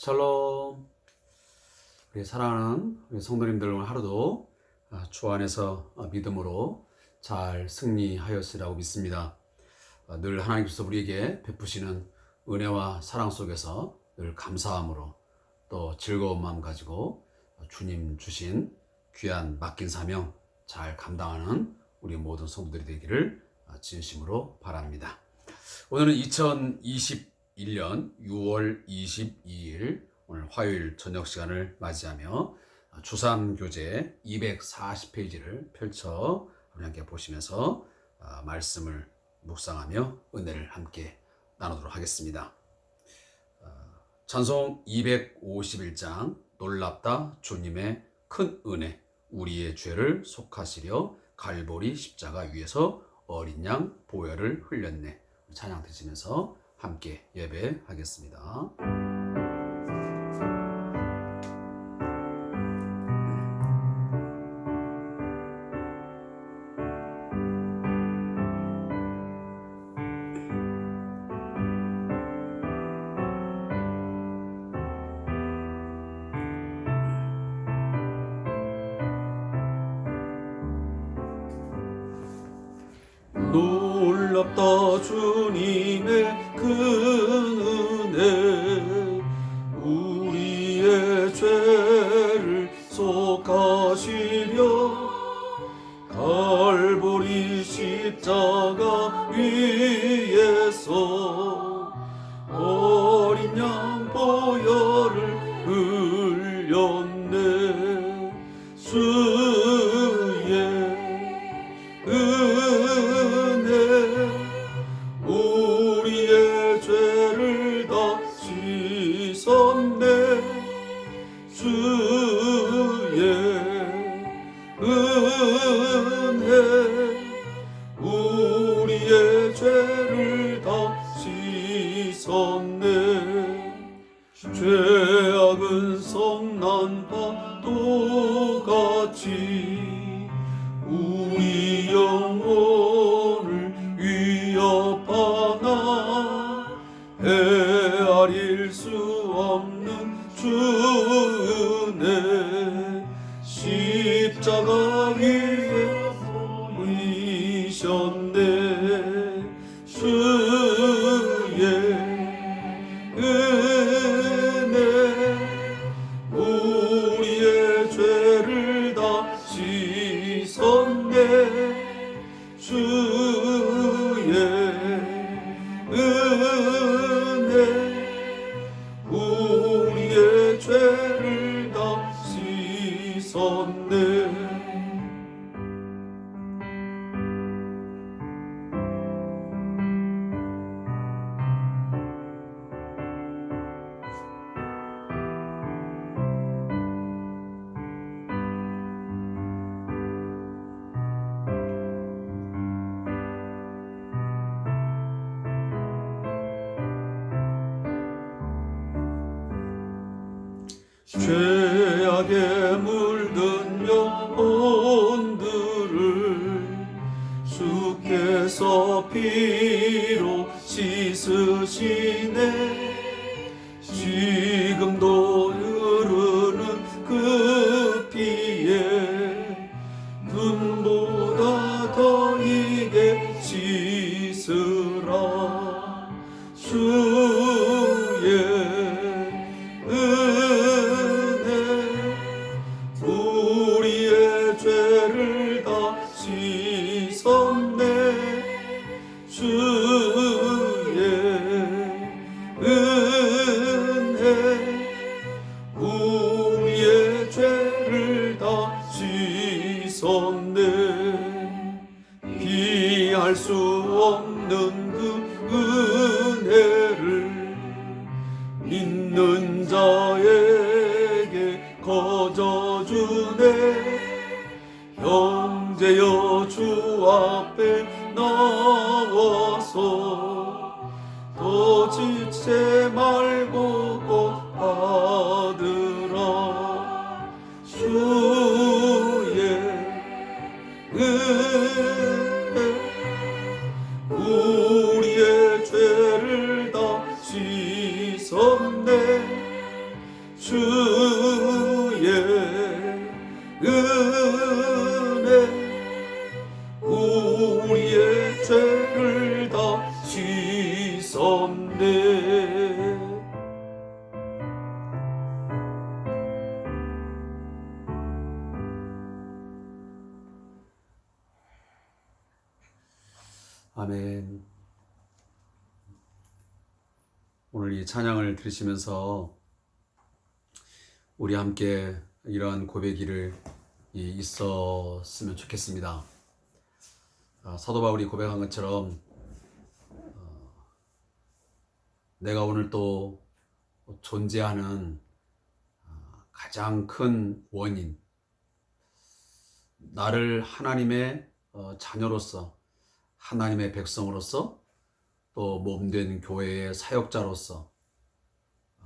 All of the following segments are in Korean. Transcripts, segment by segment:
샬롬. 우리 사랑하는 우리 성도님들, 오늘 하루도 주 안에서 믿음으로 잘 승리하였으리라고 믿습니다. 늘 하나님께서 우리에게 베푸시는 은혜와 사랑 속에서 늘 감사함으로 또 즐거운 마음 가지고 주님 주신 귀한 맡긴 사명 잘 감당하는 우리 모든 성도들이 되기를 진심으로 바랍니다. 오늘은 2021년 6월 22일 오늘 화요일 저녁 시간을 맞이하며 주3교재 240페이지를 펼쳐 우리 함께 보시면서 말씀을 묵상하며 은혜를 함께 나누도록 하겠습니다. 찬송 251장 놀랍다 주님의 큰 은혜 우리의 죄를 속하시려 갈보리 십자가 위에서 어린 양 보혈을 흘렸네. 찬양 드시면서 함께 예배하겠습니다. 놀랍다 주님의 큰 은혜 우리의 죄를 속하시려 갈보리 십자가 위에서 어린 양 보혈을 흘렸네. 주의 우리의 죄를 다 씻었네. 주의 은혜 우리의 죄를 다 씻었네. 죄악은 성난 파도같이 우리 영혼을 위협하나 헤아릴 수 없는 주 은혜 십자가 위에 보이셨네. 주의 은혜 우리의 죄를 다 씻었네. 주의 은혜 우리의 죄를 다 씻었네. 죄악에 물든 영혼들을 주께서 피로 씻으시네. 지금도 흐르는 그 피에 눈보다 더 이게 씻으라. 주의 우리의 죄를 다 씻었네. 주의 은혜 우리의 죄를 다 씻었네. 비할 수 없는 그 은혜를 믿는 자에게 거저주네. 형제여 주 앞에 나와서 더 지체 말고 꼭 받으라. 주의 은혜 우리의 죄를 다 씻었네. 아멘. 오늘 이 찬양을 들으시면서 우리 함께 이러한 고백이 있었으면 좋겠습니다. 사도 바울이 고백한 것처럼 내가 오늘 또 존재하는 가장 큰 원인, 나를 하나님의 자녀로서, 하나님의 백성으로서, 또 몸된 교회의 사역자로서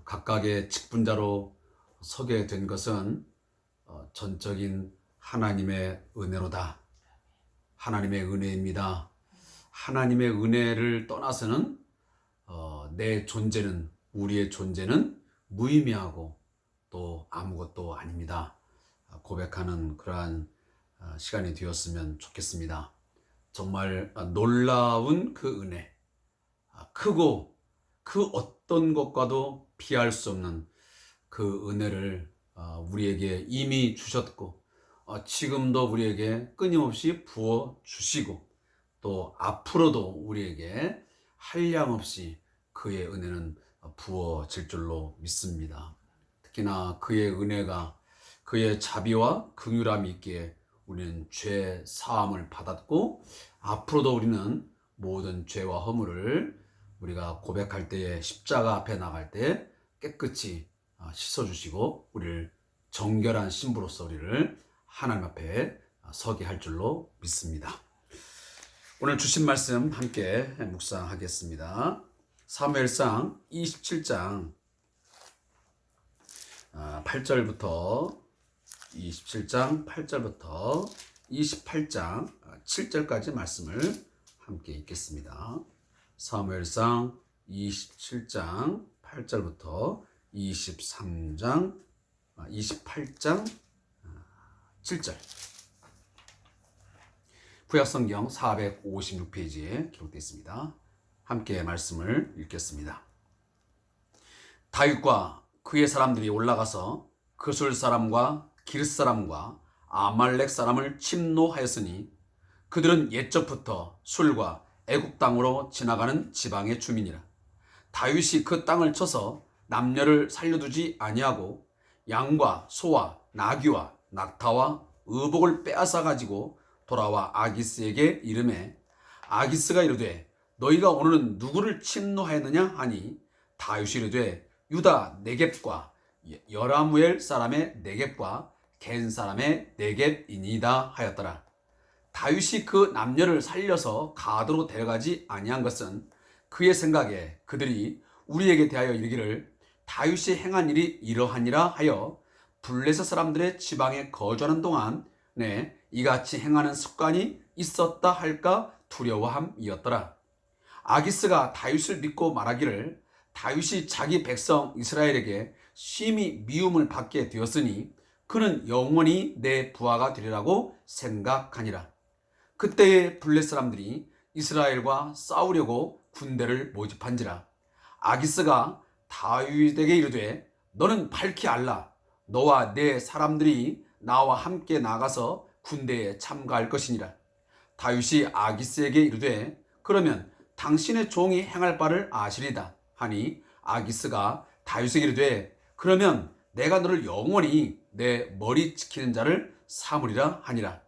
각각의 직분자로 서게 된 것은 전적인 하나님의 은혜로다. 하나님의 은혜입니다. 하나님의 은혜를 떠나서는 내 존재는, 우리의 존재는 무의미하고 또 아무것도 아닙니다. 고백하는 그러한 시간이 되었으면 좋겠습니다. 정말 놀라운 그 은혜, 크고 그 어떤 것과도 비할 수 없는 그 은혜를 우리에게 이미 주셨고 지금도 우리에게 끊임없이 부어 주시고 또 앞으로도 우리에게 한량없이 그의 은혜는 부어질 줄로 믿습니다. 특히나 그의 은혜가, 그의 자비와 긍휼함이 있기에 우리는 죄 사함을 받았고 앞으로도 우리는 모든 죄와 허물을 우리가 고백할 때에, 십자가 앞에 나갈 때 깨끗이 씻어주시고 우리를 정결한 신부로서 우리를 하나님 앞에 서게 할 줄로 믿습니다. 오늘 주신 말씀 함께 묵상하겠습니다. 사무엘상 27장 8절부터 27장 8절부터 28장 7절까지 말씀을 함께 읽겠습니다. 사무엘상 27장 8절부터 28장 7절. 구약성경 456페이지에 기록되어 있습니다. 함께 말씀을 읽겠습니다. 다윗과 그의 사람들이 올라가서 그술 사람과 기르스 사람과 아말렉 사람을 침노하였으니 그들은 옛적부터 술과 애국 땅으로 지나가는 지방의 주민이라. 다윗이 그 땅을 쳐서 남녀를 살려두지 아니하고 양과 소와 나귀와 낙타와 의복을 빼앗아 가지고 돌아와 아기스에게 이르매 아기스가 이르되 너희가 오늘은 누구를 침노하였느냐 하니 다윗이 이르되 유다 네겝과 여라무엘 사람의 네겝과 겐 사람의 네겝이니이다 하였더라. 다윗이 그 남녀를 살려서 가드로 데려가지 아니한 것은 그의 생각에 그들이 우리에게 대하여 이르기를 다윗이 행한 일이 이러하니라 하여 블레셋 사람들의 지방에 거주하는 동안에 이같이 행하는 습관이 있었다 할까 두려워함이었더라. 아기스가 다윗을 믿고 말하기를 다윗이 자기 백성 이스라엘에게 심히 미움을 받게 되었으니 그는 영원히 내 부하가 되리라고 생각하니라. 그때의 블레셋 사람들이 이스라엘과 싸우려고 군대를 모집한지라. 아기스가 다윗에게 이르되 너는 밝히 알라. 너와 내 사람들이 나와 함께 나가서 군대에 참가할 것이니라. 다윗이 아기스에게 이르되 그러면 당신의 종이 행할 바를 아시리다 하니 아기스가 다윗에게 이르되 그러면 내가 너를 영원히 내 머리 지키는 자를 삼으리라 하니라.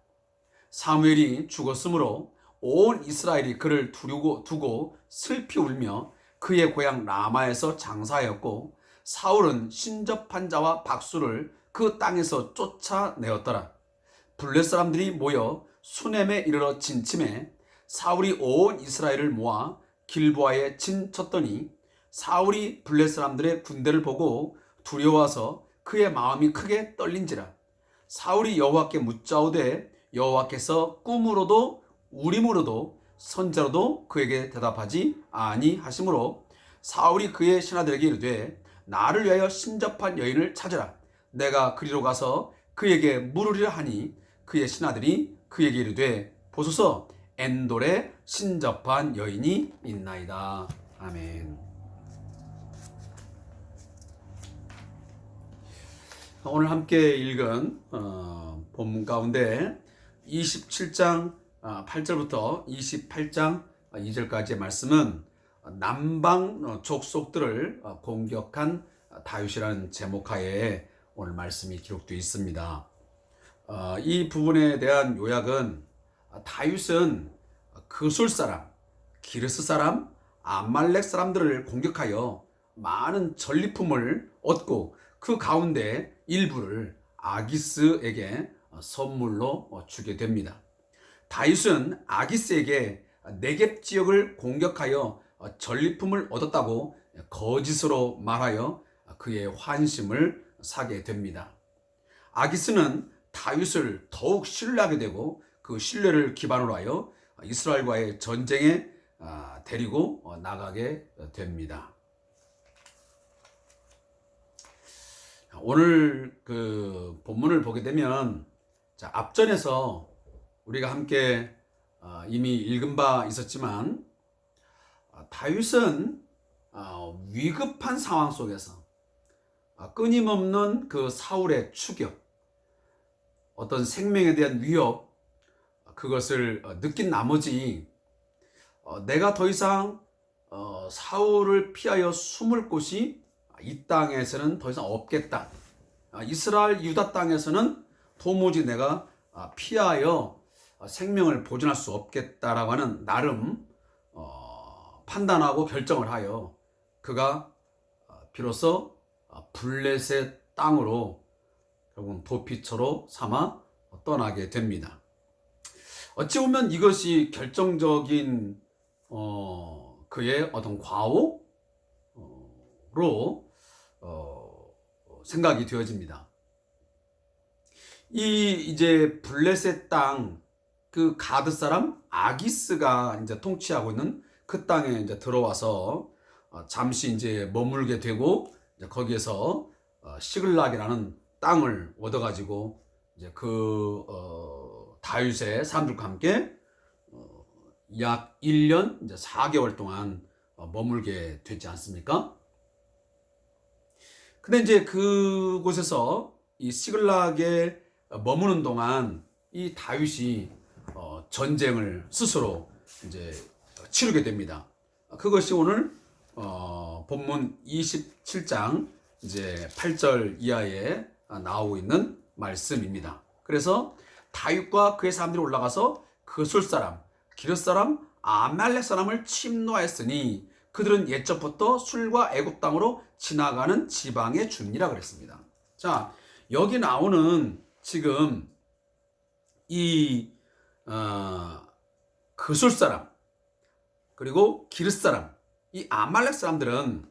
사무엘이 죽었으므로 온 이스라엘이 그를 두고 슬피 울며 그의 고향 라마에서 장사하였고 사울은 신접한 자와 박수를 그 땅에서 쫓아내었더라. 블레셋 사람들이 모여 수넴에 이르러 진침해 사울이 온 이스라엘을 모아 길보아에 진쳤더니 사울이 블레셋 사람들의 군대를 보고 두려워서 그의 마음이 크게 떨린지라. 사울이 여호와께 묻자오되 여호와께서 꿈으로도 우림으로도 선자로도 그에게 대답하지 아니하시므로 사울이 그의 신하들에게 이르되 나를 위하여 신접한 여인을 찾으라. 내가 그리로 가서 그에게 물으리라 하니 그의 신하들이 그에게 이르되 보소서 엔돌에 신접한 여인이 있나이다. 아멘. 오늘 함께 읽은 본문 가운데 27장 8절부터 28장 2절까지의 말씀은 남방 족속들을 공격한 다윗이라는 제목하에 오늘 말씀이 기록되어 있습니다. 이 부분에 대한 요약은 다윗은 그술 사람, 기르스 사람, 아말렉 사람들을 공격하여 많은 전리품을 얻고 그 가운데 일부를 아기스에게 선물로 주게 됩니다. 다윗은 아기스에게 네겝 지역을 공격하여 전리품을 얻었다고 거짓으로 말하여 그의 환심을 사게 됩니다. 아기스는 다윗을 더욱 신뢰하게 되고 그 신뢰를 기반으로 하여 이스라엘과의 전쟁에 데리고 나가게 됩니다. 오늘 그 본문을 보게 되면 앞전에서 우리가 함께 이미 읽은 바 있었지만 다윗은 위급한 상황 속에서 끊임없는 그 사울의 추격, 어떤 생명에 대한 위협, 그것을 느낀 나머지 내가 더 이상 사울을 피하여 숨을 곳이 이 땅에서는 더 이상 없겠다. 이스라엘 유다 땅에서는 도무지 내가 피하여 생명을 보존할 수 없겠다라고 하는 나름 판단하고 결정을 하여 그가 비로소 블레셋 땅으로 결국은 도피처로 삼아 떠나게 됩니다. 어찌 보면 이것이 결정적인 그의 어떤 과오로 생각이 되어집니다. 이제 블레셋 땅 그 가드 사람 아기스가 이제 통치하고 있는 그 땅에 이제 들어와서 잠시 이제 머물게 되고 이제 거기에서 시글락이라는 땅을 얻어가지고 이제 그 다윗의 사람들과 함께 약 1년 이제 4개월 동안 머물게 되지 않습니까? 근데 이제 그곳에서 이 시글락에 머무는 동안 이 다윗이 전쟁을 스스로 이제 치르게 됩니다. 그것이 오늘 본문 27장 이제 8절 이하에 나오고 있는 말씀입니다. 그래서 다윗과 그의 사람들이 올라가서 그술 사람, 기르스 사람, 아말렉 사람을 침노하였으니 그들은 옛적부터 술과 애굽 땅으로 지나가는 지방의 주민이라 그랬습니다. 자, 여기 나오는 지금 이 그술 사람 그리고 기르스 사람, 이 아말렉 사람들은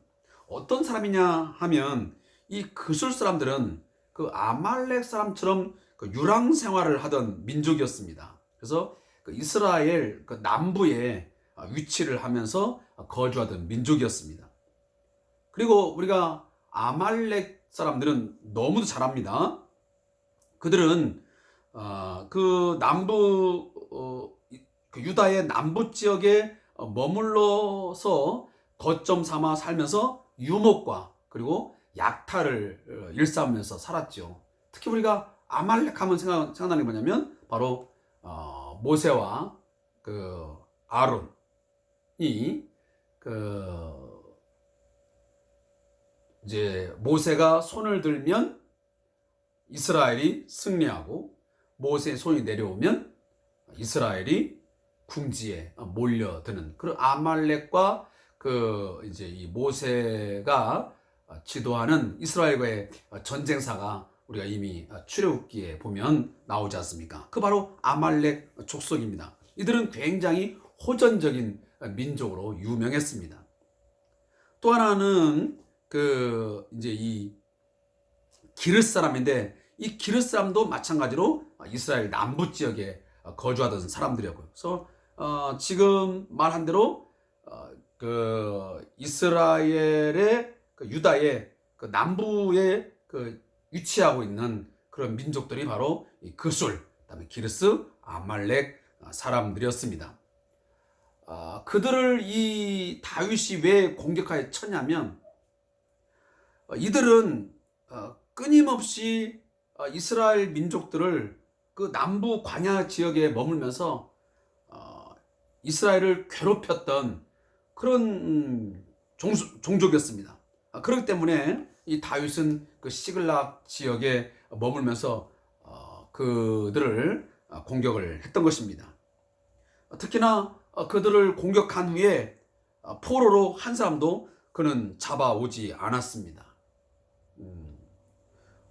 어떤 사람이냐 하면 이 그술 사람들은 그 아말렉 사람처럼 그 유랑 생활을 하던 민족이었습니다. 그래서 그 이스라엘 그 남부에 위치를 하면서 거주하던 민족이었습니다. 그리고 우리가 아말렉 사람들은 너무도 잘합니다. 그들은 그 남부 그 유다의 남부 지역에 머물러서 거점 삼아 살면서 유목과 그리고 약탈을 일삼으면서 살았죠. 특히 우리가 아말렉 하면 생각나는 게 뭐냐면 바로 모세와 그 아론이 그 이제 모세가 손을 들면 이스라엘이 승리하고 모세의 손이 내려오면 이스라엘이 궁지에 몰려드는 그런 아말렉과 그 이제 이 모세가 지도하는 이스라엘과의 전쟁사가 우리가 이미 출애굽기에 보면 나오지 않습니까? 그 바로 아말렉 족속입니다. 이들은 굉장히 호전적인 민족으로 유명했습니다. 또 하나는 그 이제 이 기르스 사람인데 이 기르스 사람도 마찬가지로 이스라엘 남부 지역에 거주하던 사람들이었고요. 그래서 지금 말한 대로 그 이스라엘의 그 유다의 그 남부에 그 위치하고 있는 그런 민족들이 바로 이 그술, 그다음에 기르스, 아말렉 사람들이었습니다. 그들을 이 다윗이 왜 공격하여 쳤냐면 이들은 끊임없이 이스라엘 민족들을 그 남부 광야 지역에 머물면서 이스라엘을 괴롭혔던 그런 종족이었습니다. 그렇기 때문에 이 다윗은 그 시글락 지역에 머물면서 그들을 공격을 했던 것입니다. 특히나 그들을 공격한 후에 포로로 한 사람도 그는 잡아오지 않았습니다.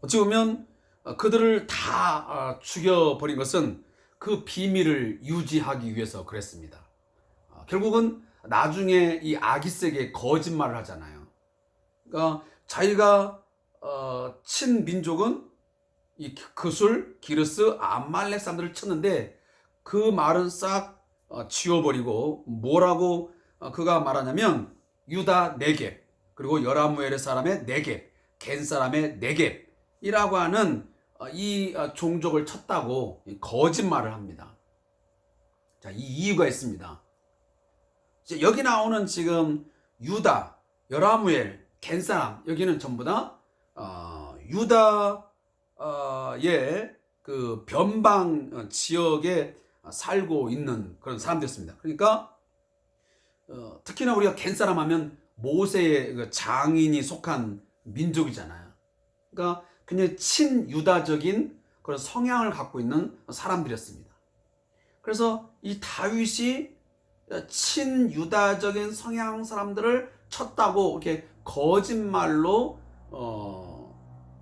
어찌 보면 그들을 다 죽여버린 것은 그 비밀을 유지하기 위해서 그랬습니다. 결국은 나중에 이 아기스에게 거짓말을 하잖아요. 그러니까 자기가 친 민족은 이 그술, 기르스, 아말렉 사람들을 쳤는데 그 말은 싹 지워버리고 뭐라고 그가 말하냐면 유다 네겝, 그리고 여라무엘 사람의 네겝, 겐 사람의 네겝이라고 하는 이 종족을 쳤다고 거짓말을 합니다. 자, 이 이유가 있습니다. 여기 나오는 지금 유다, 여라무엘, 겐 사람, 여기는 전부 다 유다의 그 변방 지역에 살고 있는 그런 사람들이었습니다. 그러니까 특히나 우리가 겐 사람 하면 모세의 그 장인이 속한 민족이잖아요. 그러니까 굉장히 친유다적인 그런 성향을 갖고 있는 사람들이었습니다. 그래서 이 다윗이 친유다적인 성향 사람들을 쳤다고 이렇게 거짓말로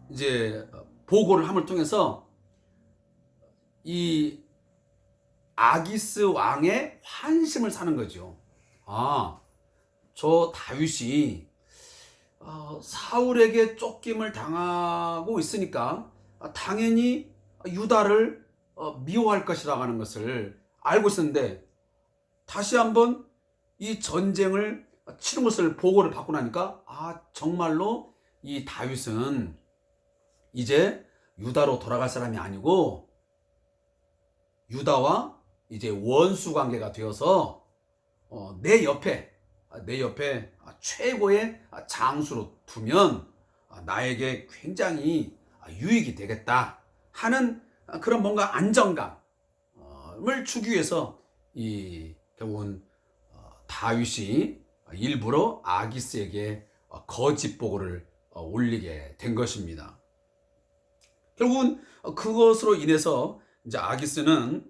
이제 보고를 함을 통해서 이 아기스 왕의 환심을 사는 거죠. 저 다윗이 사울에게 쫓김을 당하고 있으니까 당연히 유다를 미워할 것이라고 하는 것을 알고 있었는데, 다시 한번 이 전쟁을 치른 것을 보고를 받고 나니까 정말로 이 다윗은 이제 유다로 돌아갈 사람이 아니고 유다와 이제 원수 관계가 되어서 내 옆에 최고의 장수로 두면 나에게 굉장히 유익이 되겠다 하는 그런 뭔가 안정감을 주기 위해서 결국은 다윗이 일부러 아기스에게 거짓 보고를 올리게 된 것입니다. 결국은 그것으로 인해서 이제 아기스는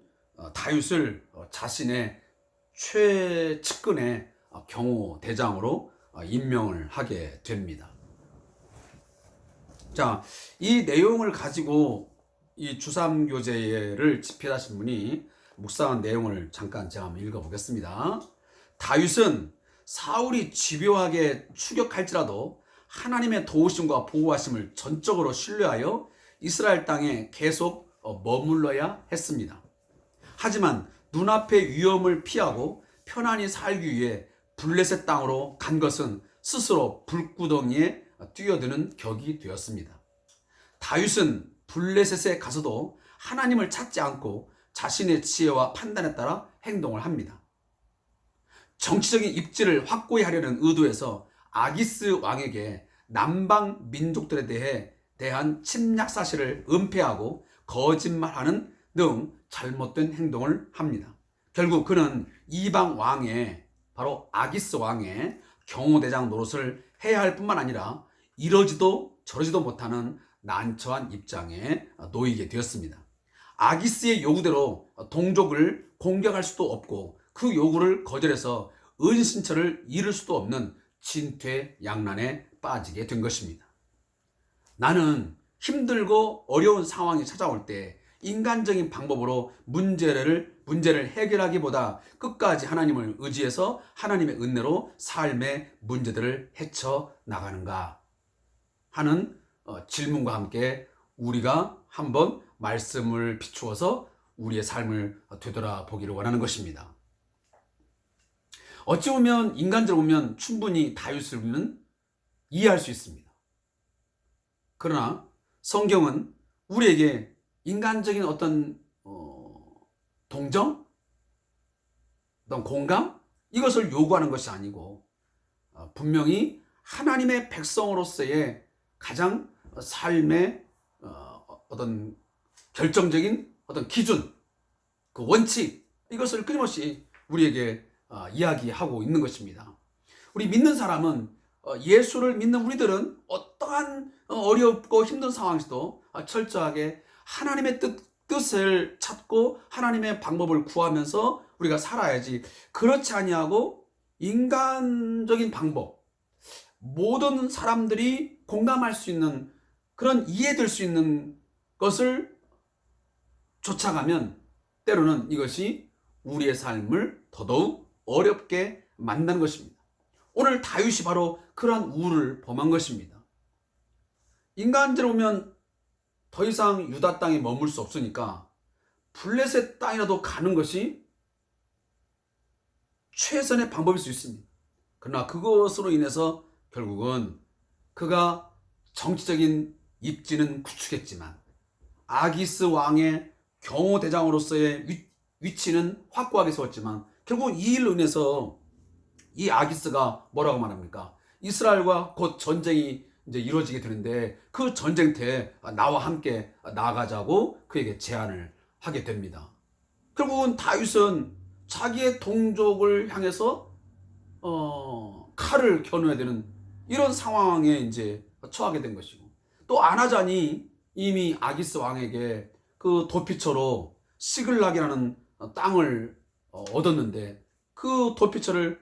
다윗을 자신의 최측근의 경호 대장으로 임명을 하게 됩니다. 자, 이 내용을 가지고 이 주삼교제를 집필하신 분이 묵상한 내용을 잠깐 제가 한번 읽어보겠습니다. 다윗은 사울이 집요하게 추격할지라도 하나님의 도우심과 보호하심을 전적으로 신뢰하여 이스라엘 땅에 계속 머물러야 했습니다. 하지만 눈앞의 위험을 피하고 편안히 살기 위해 블레셋 땅으로 간 것은 스스로 불구덩이에 뛰어드는 격이 되었습니다. 다윗은 블레셋에 가서도 하나님을 찾지 않고 자신의 지혜와 판단에 따라 행동을 합니다. 정치적인 입지를 확고히 하려는 의도에서 아기스 왕에게 남방 민족들에 대한 침략 사실을 은폐하고 거짓말하는 등 잘못된 행동을 합니다. 결국 그는 이방 왕의, 바로 아기스 왕의 경호대장 노릇을 해야 할 뿐만 아니라 이러지도 저러지도 못하는 난처한 입장에 놓이게 되었습니다. 아기스의 요구대로 동족을 공격할 수도 없고 그 요구를 거절해서 은신처를 잃을 수도 없는 진퇴양난에 빠지게 된 것입니다. 나는 힘들고 어려운 상황이 찾아올 때 인간적인 방법으로 문제를 해결하기보다 끝까지 하나님을 의지해서 하나님의 은혜로 삶의 문제들을 헤쳐나가는가 하는 질문과 함께 우리가 한번 말씀을 비추어서 우리의 삶을 되돌아보기를 원하는 것입니다. 어찌 보면 인간적으로 보면 충분히 다윗을 이해할 수 있습니다. 그러나 성경은 우리에게 인간적인 어떤 동정, 어떤 공감, 이것을 요구하는 것이 아니고 분명히 하나님의 백성으로서의 가장 삶의 어떤 결정적인 어떤 기준, 그 원칙, 이것을 끊임없이 우리에게 이야기하고 있는 것입니다. 우리 믿는 사람은 예수를 믿는 우리들은 어떠한 어렵고 힘든 상황에서도 철저하게 하나님의 뜻을 찾고 하나님의 방법을 구하면서 우리가 살아야지, 그렇지 아니하고 인간적인 방법, 모든 사람들이 공감할 수 있는 그런 이해될 수 있는 것을 쫓아가면 때로는 이것이 우리의 삶을 더더욱 어렵게 만드는 것입니다. 오늘 다윗이 바로 그러한 우를 범한 것입니다. 인간적으로 보면 더 이상 유다 땅에 머물 수 없으니까 블레셋 땅이라도 가는 것이 최선의 방법일 수 있습니다. 그러나 그것으로 인해서 결국은 그가 정치적인 입지는 구축했지만 아기스 왕의 경호대장으로서의 위치는 확고하게 세웠지만 결국 이 일로 인해서 이 아기스가 뭐라고 말합니까? 이스라엘과 곧 전쟁이 이제 이루어지게 되는데 그 전쟁터에 나와 함께 나가자고 그에게 제안을 하게 됩니다. 결국은 다윗은 자기의 동족을 향해서 칼을 겨누어야 되는 이런 상황에 이제 처하게 된 것이고, 또 안 하자니 이미 아기스 왕에게 그 도피처로 시글락이라는 땅을 얻었는데 그 도피처를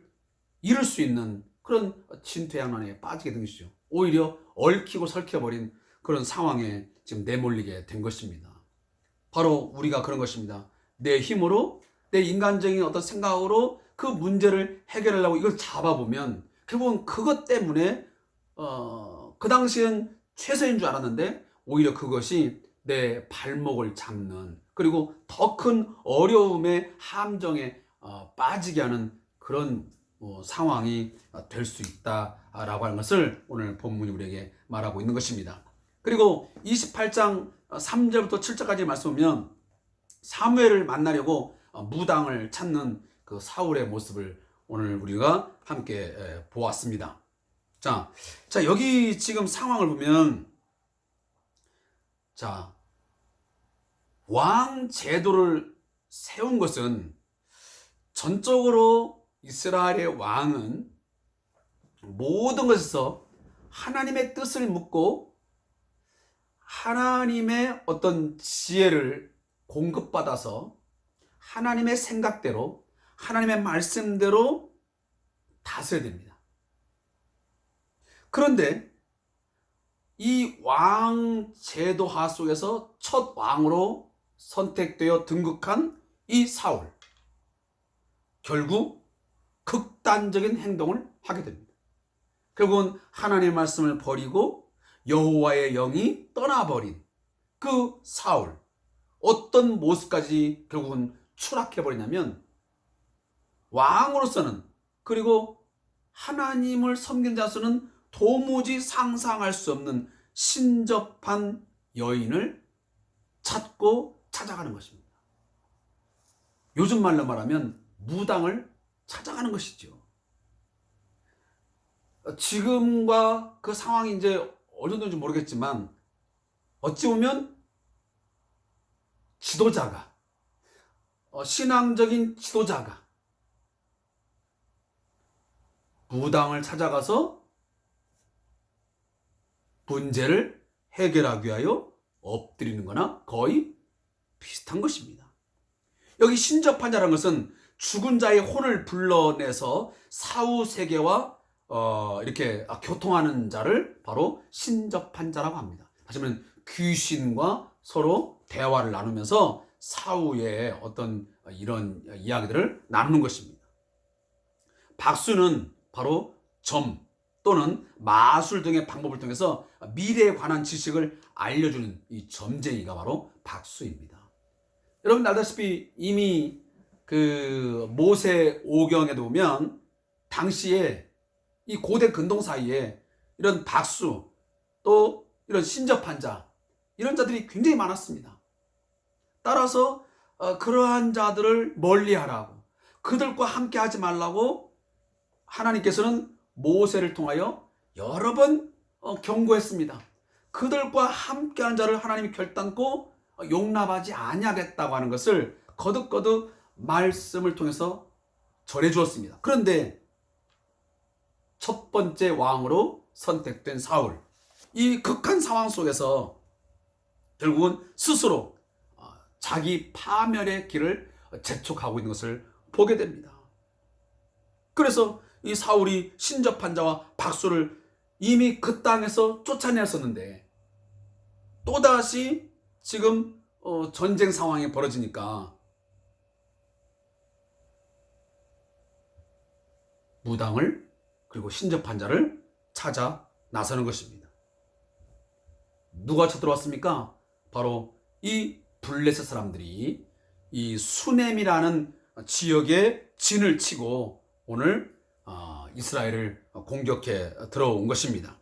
잃을 수 있는 그런 진퇴양난에 빠지게 된 것이죠. 오히려 얽히고 설켜버린 그런 상황에 지금 내몰리게 된 것입니다. 바로 우리가 그런 것입니다. 내 힘으로, 내 인간적인 어떤 생각으로 그 문제를 해결하려고 이걸 잡아보면 결국은 그것 때문에 그 당시엔 최선인 줄 알았는데 오히려 그것이 내 발목을 잡는, 그리고 더 큰 어려움의 함정에 빠지게 하는 그런 상황이 될 수 있다라고 하는 것을 오늘 본문이 우리에게 말하고 있는 것입니다. 그리고 28장 3절부터 7절까지 말씀하면 사무엘을 만나려고 무당을 찾는 그 사울의 모습을 오늘 우리가 함께 보았습니다. 자, 여기 지금 상황을 보면, 자, 왕 제도를 세운 것은 전적으로 이스라엘의 왕은 모든 것에서 하나님의 뜻을 묻고 하나님의 어떤 지혜를 공급받아서 하나님의 생각대로, 하나님의 말씀대로 다스려야 됩니다. 그런데 이 왕 제도화 속에서 첫 왕으로 선택되어 등극한 이 사울, 결국 극단적인 행동을 하게 됩니다. 결국은 하나님의 말씀을 버리고 여호와의 영이 떠나버린 그 사울, 어떤 모습까지 결국은 추락해버리냐면 왕으로서는, 그리고 하나님을 섬긴 자로서는 도무지 상상할 수 없는 신접한 여인을 찾고 찾아가는 것입니다. 요즘 말로 말하면 무당을 찾아가는 것이죠. 지금과 그 상황이 이제 어느 정도인지 모르겠지만 어찌 보면 지도자가, 신앙적인 지도자가 무당을 찾아가서 문제를 해결하기 위하여 엎드리는 거나 거의 비슷한 것입니다. 여기 신접한 자라는 것은 죽은 자의 혼을 불러내서 사후 세계와 이렇게 교통하는 자를 바로 신접한 자라고 합니다. 다시 말하면 귀신과 서로 대화를 나누면서 사후의 어떤 이런 이야기들을 나누는 것입니다. 박수는 바로 점 또는 마술 등의 방법을 통해서 미래에 관한 지식을 알려주는 이 점쟁이가 바로 박수입니다. 여러분 알다시피 이미 그 모세 오경에도 보면 당시에 이 고대 근동 사이에 이런 박수 또 이런 신접한 자, 이런 자들이 굉장히 많았습니다. 따라서 그러한 자들을 멀리하라고, 그들과 함께 하지 말라고 하나님께서는 모세를 통하여 여러 번 경고했습니다. 그들과 함께한 자를 하나님이 결단코 용납하지 아니하겠다고 하는 것을 거듭거듭 말씀을 통해서 전해 주었습니다. 그런데 첫 번째 왕으로 선택된 사울, 이 극한 상황 속에서 결국은 스스로 자기 파멸의 길을 재촉하고 있는 것을 보게 됩니다. 그래서 이 사울이 신접한 자와 박수를 이미 그 땅에서 쫓아내었었는데 또다시 지금 전쟁 상황이 벌어지니까 무당을 그리고 신접한 자를 찾아 나서는 것입니다. 누가 쳐들어왔습니까? 바로 이 블레셋 사람들이 이 수넴이라는 지역에 진을 치고 오늘 이스라엘을 공격해 들어온 것입니다.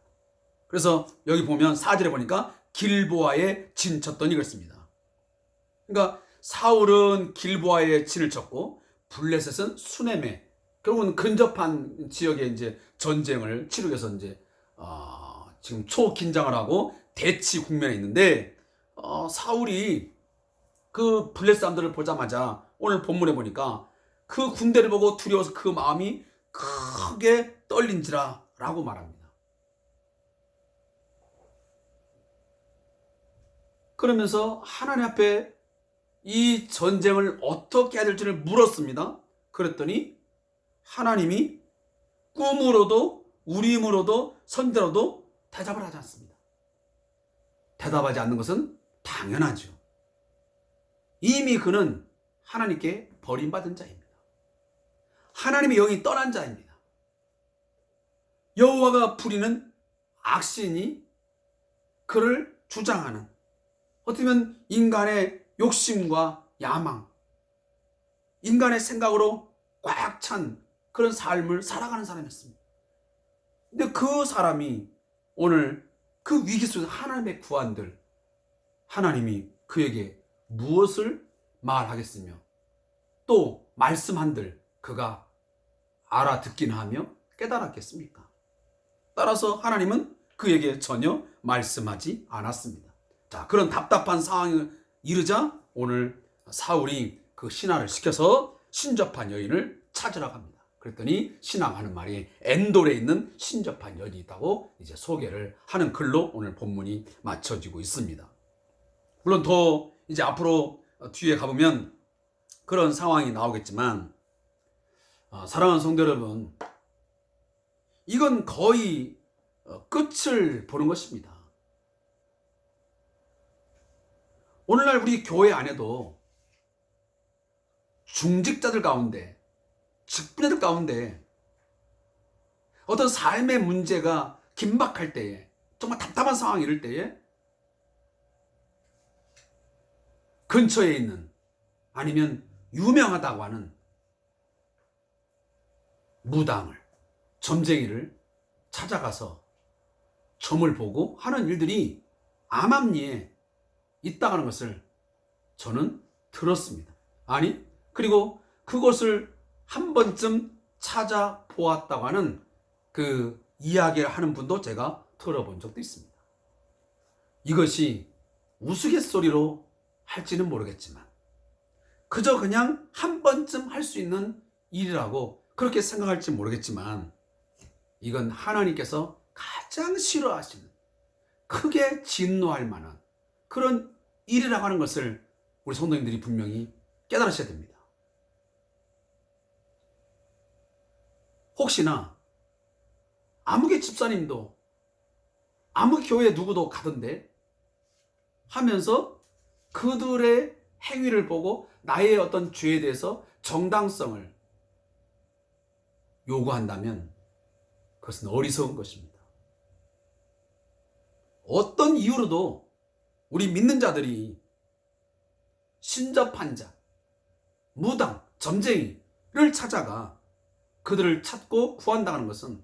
그래서 여기 보면 4절에 보니까 길보아에 진 쳤더니 그랬습니다. 그러니까 사울은 길보아에 진을 쳤고 블레셋은 수넴에, 결국은 근접한 지역에 이제 전쟁을 치르기 위해서 이제 지금 초긴장을 하고 대치 국면에 있는데 사울이 그 블레셋 사람들을 보자마자 오늘 본문에 보니까 그 군대를 보고 두려워서 그 마음이 크게 떨린지라 라고 말합니다. 그러면서 하나님 앞에 이 전쟁을 어떻게 해야 될지를 물었습니다. 그랬더니 하나님이 꿈으로도 우림으로도 선대로도 대답을 하지 않습니다. 대답하지 않는 것은 당연하죠. 이미 그는 하나님께 버림받은 자입니다. 하나님의 영이 떠난 자입니다. 여호와가 부리는 악신이 그를 주장하는, 어떻게 보면 인간의 욕심과 야망, 인간의 생각으로 꽉 찬 그런 삶을 살아가는 사람이었습니다. 근데 그 사람이 오늘 그 위기 속에서 하나님의 구한들, 하나님이 그에게 무엇을 말하겠으며 또 말씀한들 그가 알아듣긴 하며 깨달았겠습니까? 따라서 하나님은 그에게 전혀 말씀하지 않았습니다. 자, 그런 답답한 상황에 이르자 오늘 사울이 그 신하를 시켜서 신접한 여인을 찾으러 갑니다. 그랬더니 신하가 하는 말이 엔돌에 있는 신접한 여인이 있다고 이제 소개를 하는 글로 오늘 본문이 맞춰지고 있습니다. 물론 더 이제 앞으로 뒤에 가보면 그런 상황이 나오겠지만 사랑하는 성도 여러분, 이건 거의 끝을 보는 것입니다. 오늘날 우리 교회 안에도 중직자들 가운데, 직분자들 가운데 어떤 삶의 문제가 긴박할 때에, 정말 답답한 상황이 이럴 때에 근처에 있는, 아니면 유명하다고 하는 무당을, 점쟁이를 찾아가서 점을 보고 하는 일들이 암암리에 있다는 것을 저는 들었습니다. 아니, 그리고 그것을 한 번쯤 찾아보았다고 하는 그 이야기를 하는 분도 제가 들어본 적도 있습니다. 이것이 우스갯소리로 할지는 모르겠지만 그저 그냥 한 번쯤 할 수 있는 일이라고 그렇게 생각할지 모르겠지만 이건 하나님께서 가장 싫어하시는, 크게 진노할 만한 그런 일이라고 하는 것을 우리 성도님들이 분명히 깨달으셔야 됩니다. 혹시나 아무개 집사님도 아무개 교회 누구도 가던데 하면서 그들의 행위를 보고 나의 어떤 죄에 대해서 정당성을 요구한다면 그것은 어리석은 것입니다. 어떤 이유로도 우리 믿는 자들이 신접한 자, 무당, 점쟁이를 찾아가 그들을 찾고 구한다는 것은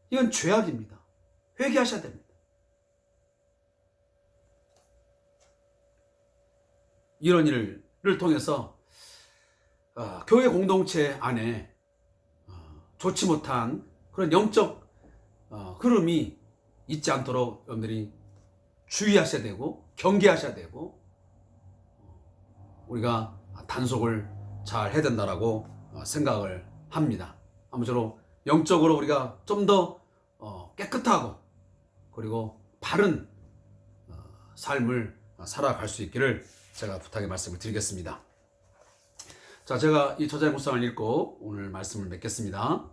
이건 죄악입니다. 회개하셔야 됩니다. 이런 일을 통해서 교회 공동체 안에 좋지 못한 그런 영적 흐름이 있지 않도록 여러분들이 주의하셔야 되고 경계하셔야 되고 우리가 단속을 잘 해야 된다라고 생각을 합니다. 아무쪼록 영적으로 우리가 좀 더 깨끗하고 그리고 바른 삶을 살아갈 수 있기를 제가 부탁의 말씀을 드리겠습니다. 자, 제가 이 저자의 묵상을 읽고 오늘 말씀을 맺겠습니다.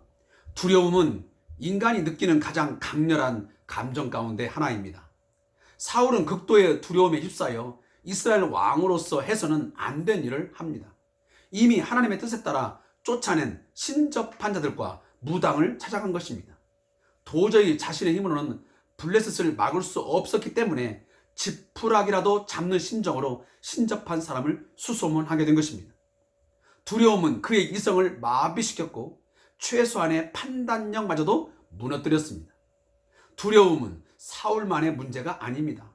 두려움은 인간이 느끼는 가장 강렬한 감정 가운데 하나입니다. 사울은 극도의 두려움에 휩싸여 이스라엘 왕으로서 해서는 안 된 일을 합니다. 이미 하나님의 뜻에 따라 쫓아낸 신접한 자들과 무당을 찾아간 것입니다. 도저히 자신의 힘으로는 블레셋을 막을 수 없었기 때문에 지푸라기라도 잡는 심정으로 신접한 사람을 수소문하게 된 것입니다. 두려움은 그의 이성을 마비시켰고 최소한의 판단력마저도 무너뜨렸습니다. 두려움은 사울만의 문제가 아닙니다.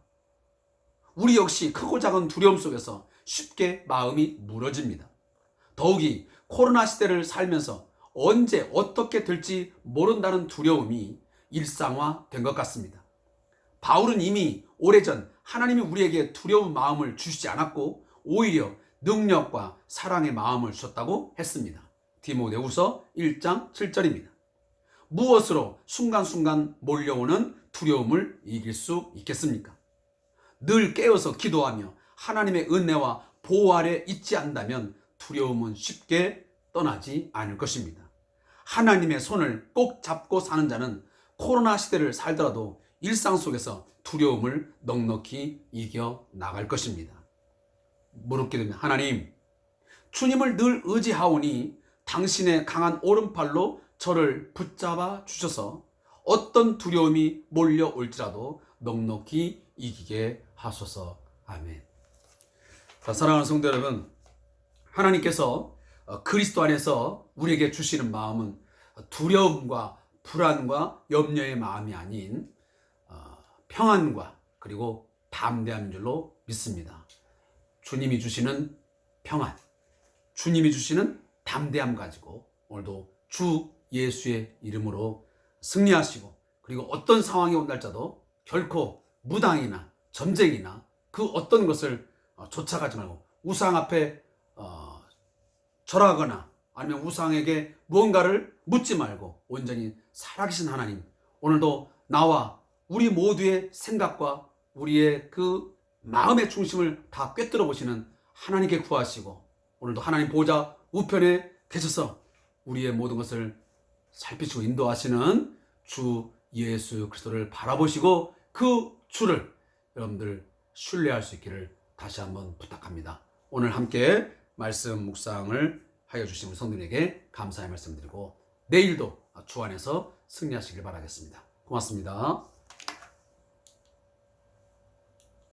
우리 역시 크고 작은 두려움 속에서 쉽게 마음이 무너집니다. 더욱이 코로나 시대를 살면서 언제 어떻게 될지 모른다는 두려움이 일상화된 것 같습니다. 바울은 이미 오래전 하나님이 우리에게 두려운 마음을 주시지 않았고 오히려 능력과 사랑의 마음을 주셨다고 했습니다. 디모데후서 1장 7절입니다. 무엇으로 순간순간 몰려오는 두려움을 이길 수 있겠습니까? 늘 깨어서 기도하며 하나님의 은혜와 보호 아래 있지 않다면 두려움은 쉽게 떠나지 않을 것입니다. 하나님의 손을 꼭 잡고 사는 자는 코로나 시대를 살더라도 일상 속에서 두려움을 넉넉히 이겨 나갈 것입니다. 무릎 기도입니다. 하나님, 주님을 늘 의지하오니 당신의 강한 오른팔로 저를 붙잡아 주셔서 어떤 두려움이 몰려올지라도 넉넉히 이기게 하소서. 아멘. 자, 사랑하는 성도 여러분, 하나님께서 그리스도 안에서 우리에게 주시는 마음은 두려움과 불안과 염려의 마음이 아닌 평안과 그리고 담대함인 줄로 믿습니다. 주님이 주시는 평안, 주님이 주시는 담대함 가지고 오늘도 주 예수의 이름으로 승리하시고 그리고 어떤 상황이 온다 할지라도 결코 무당이나 점쟁이나 그 어떤 것을 쫓아가지 말고 우상 앞에 절하거나 아니면 우상에게 무언가를 묻지 말고 온전히 살아계신 하나님, 오늘도 나와 우리 모두의 생각과 우리의 그 마음의 중심을 다 꿰뚫어 보시는 하나님께 구하시고 오늘도 하나님 보좌 우편에 계셔서 우리의 모든 것을 살피시고 인도하시는 주 예수 그리스도를 바라보시고 그 주를 여러분들 신뢰할 수 있기를 다시 한번 부탁합니다. 오늘 함께 말씀 묵상을 하여 주신 우리 성도님에게 감사의 말씀드리고 내일도 주 안에서 승리하시길 바라겠습니다. 고맙습니다.